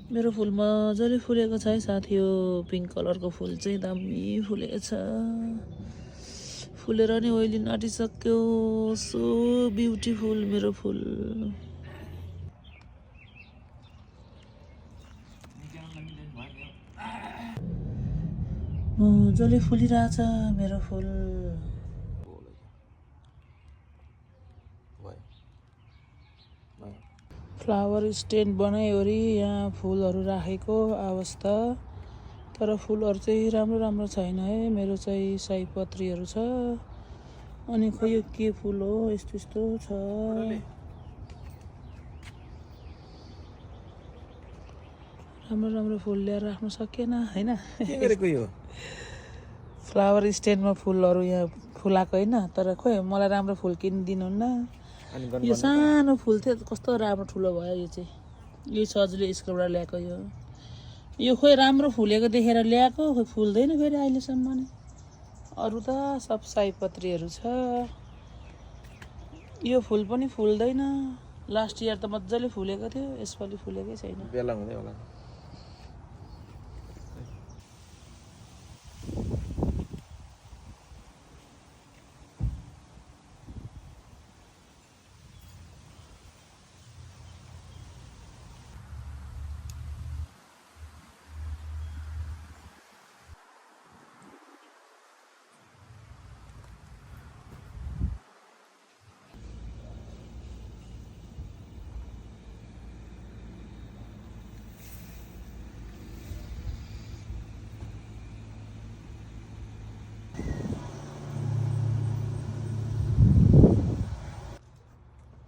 मेरो फुल मजाले फुलेको छ है साथी। यो पिङ्क कलरको फुल चाहिँ दामी फुलेको छ, फुलेर नि ओइलिन आँटिसक्यो। सो ब्युटिफुल मेरो फुल। मजाले फुलिरहेछ मेरो फुल। फ्लावर स्ट्यान्ड बनाइवरी यहाँ फुलहरू राखेको अवस्था, तर फुलहरू चाहिँ राम्रो राम्रो छैन है। मेरो चाहिँ सयपत्रीहरू छ, अनि खोइ यो के फुल हो, यस्तो यस्तो छ। राम्रो राम्रो फुल ल्याएर राख्नु सकेन होइन। फ्लावर स्ट्यान्डमा फुलहरू यहाँ फुलाएको होइन, तर खोइ मलाई राम्रो फुल किनिदिनुहुन्न। यो सानो फुल थियो, कस्तो राम्रो ठुलो भयो यो चाहिँ। यो सजिलो स्कुलबाट ल्याएको यो खोइ राम्रो फुलेको देखेर ल्याएको, खोइ फुल्दैन फेरि अहिलेसम्म नि। अरू त सब सयपत्रीहरू छ, यो फुल पनि फुल्दैन। लास्ट इयर त मजाले फुलेको थियो, यसपालि फुलेकै छैन। बेला हुँदै होला।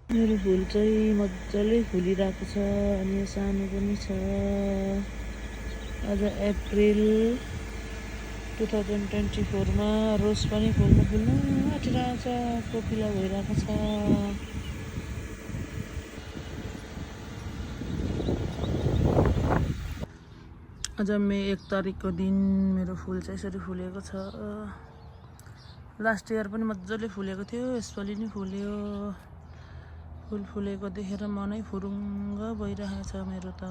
मेरो फुल चाहिँ मजाले फुलिरहेको छ, अनि सानो पनि छ। आज अप्रिल 2024 मा रोज पनि फुल्नु आँटिरहेको छ, कोपिला भइरहेको छ। आज मे 1 तारिकको दिन मेरो फुल चाहिँ यसरी फुलेको छ। लास्ट इयर पनि मजाले फुलेको थियो, यसपालि नि फुल्यो। फुल फुलेको देखेर मनै फुरुङ्ग भइरहेको छ मेरो त।